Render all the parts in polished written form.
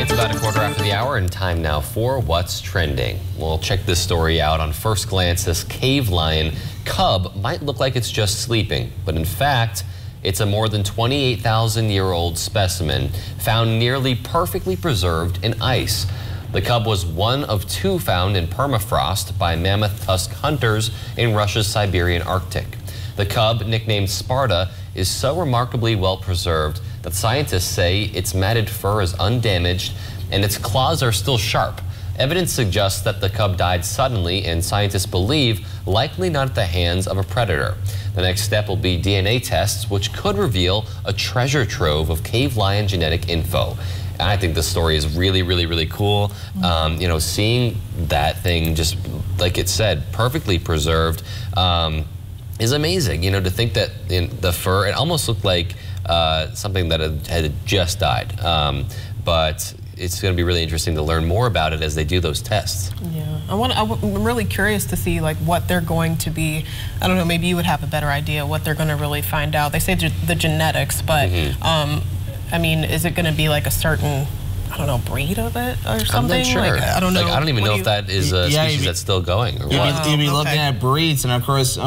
It's about 1:15 and time now for What's Trending. We'll check this story out. On first glance, this cave lion cub might look like it's just sleeping, but in fact, it's a more than 28,000-year-old specimen found nearly perfectly preserved in ice. The cub was one of two found in permafrost by mammoth tusk hunters in Russia's Siberian Arctic. The cub, nicknamed Sparta, is so remarkably well preserved that scientists say its matted fur is undamaged and its claws are still sharp. Evidence suggests that the cub died suddenly, and scientists believe likely not at the hands of a predator. The next step will be DNA tests, which could reveal a treasure trove of cave lion genetic info. And I think this story is really cool. You know, seeing that thing, just like it said, perfectly preserved, is amazing. You know, to think that in the fur, it almost looked like something that had just died. But it's going to be really interesting to learn more about it as they do those tests. Yeah, I'm really curious to see like what they're going to be. I don't know, maybe you would have a better idea what they're going to really find out. They say the genetics, but I mean, is it going to be like a certain, I don't know, breed of it or something? I'm not sure. Like, I don't know. Like, I don't even know if that is a species that's still going or what. You'd be looking at breeds, and of course,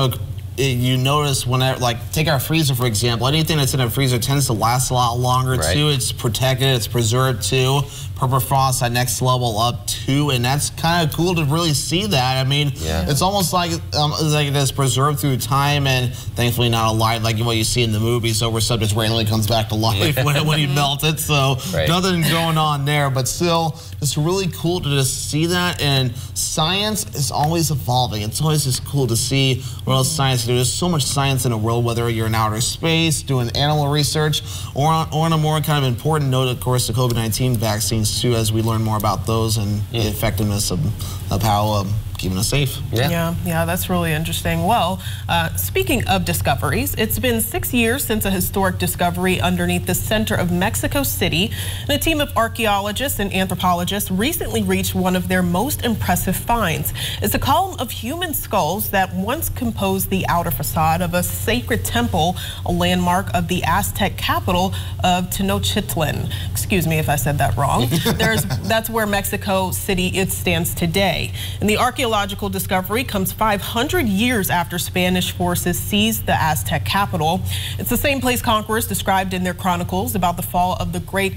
you notice whenever, like, take our freezer for example, anything that's in a freezer tends to last a lot longer too. It's protected, it's preserved too. Permafrost, that next level up too, and that's kind of cool to really see that. I mean, it's almost like it is preserved through time, and thankfully not alive like what you see in the movies, so where subject randomly comes back to life when you melt it. So nothing going on there, but still, it's really cool to just see that. And science is always evolving. It's always just cool to see what else science do. There's so much science in the world, whether you're in outer space, doing animal research, or on a more kind of important note, of course, the COVID-19 vaccines too, as we learn more about those and the effectiveness of how keeping us safe. Yeah, that's really interesting. Well, speaking of discoveries, it's been 6 years since a historic discovery underneath the center of Mexico City, and a team of archaeologists and anthropologists recently reached one of their most impressive finds. It's a column of human skulls that once composed the outer facade of a sacred temple, a landmark of the Aztec capital of Tenochtitlan. Excuse me if I said that wrong. That's where Mexico City stands today. And the archaeological discovery comes 500 years after Spanish forces seized the Aztec capital. It's the same place conquerors described in their chronicles about the fall of the great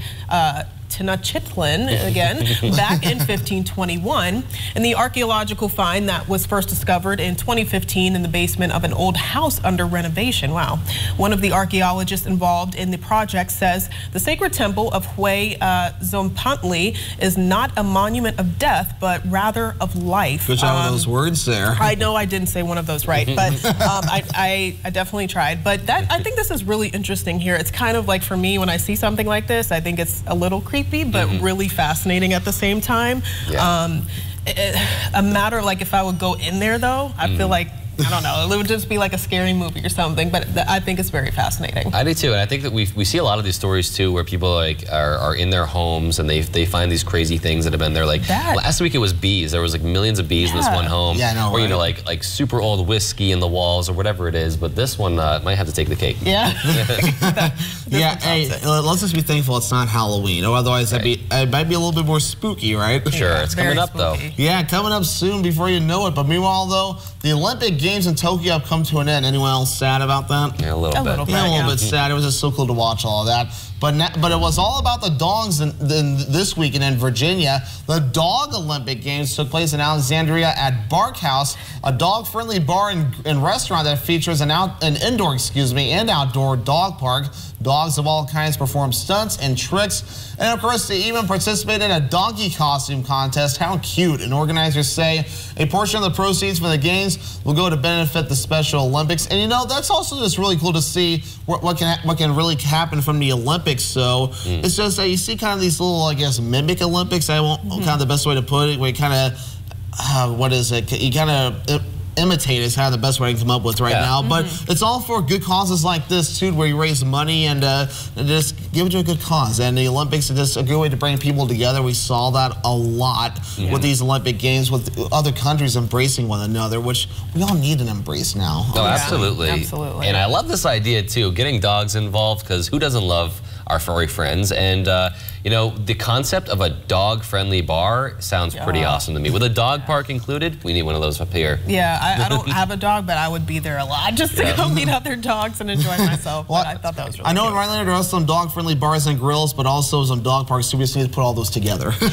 Tenochtitlan, again, back in 1521. And the archaeological find that was first discovered in 2015 in the basement of an old house under renovation. Wow. One of the archaeologists involved in the project says the sacred temple of Zompantli is not a monument of death, but rather of life. Good job with those words there. I know I didn't say one of those right, but I definitely tried. But I think this is really interesting here. It's kind of like, for me, when I see something like this, I think it's a little creepy, but really fascinating at the same time. A matter like if I would go in there though, I feel like, I don't know, it would just be like a scary movie or something, but I think it's very fascinating. I do too, and I think that we see a lot of these stories too where people like are in their homes and they find these crazy things that have been there. Like last week it was bees. There was like millions of bees in this one home. Or you know, like super old whiskey in the walls or whatever it is, but this one might have to take the cake. Hey, let's just be thankful it's not Halloween, or otherwise it might be a little bit more spooky, right? Sure, it's coming up though. Yeah, coming up soon before you know it, but meanwhile though, the Olympic Games in Tokyo have come to an end. Anyone else sad about that? Yeah, a little bit. Yeah, a little bit sad. It was just so cool to watch all of that. But it was all about the dogs this weekend in Virginia. The Dog Olympic Games took place in Alexandria at Bark House, a dog-friendly bar and restaurant that features an indoor and outdoor dog park. Dogs of all kinds perform stunts and tricks, and of course they even participated in a donkey costume contest. How cute. And organizers say a portion of the proceeds for the games will go to benefit the Special Olympics. And you know, that's also just really cool to see what can really happen from the Olympics. So it's just that you see kind of these little, I guess, mimic Olympics. I won't kind of the best way to put it, where you kind of what is it, you kind of imitate is kind of the best way to come up with right now. But it's all for good causes like this too, where you raise money and just give it to a good cause. And the Olympics is just a good way to bring people together. We saw that a lot with these Olympic Games, with other countries embracing one another, which we all need to embrace now. Oh, absolutely. Absolutely. And I love this idea too, getting dogs involved, because who doesn't love our furry friends. And, you know, the concept of a dog-friendly bar sounds pretty awesome to me. With a dog park included, we need one of those up here. Yeah, I don't have a dog, but I would be there a lot just to go meet other dogs and enjoy myself. Well, but I thought that was really I know cute. in Rhinelander there are some dog-friendly bars and grills, but also some dog parks, so we just need to put all those together. Sure.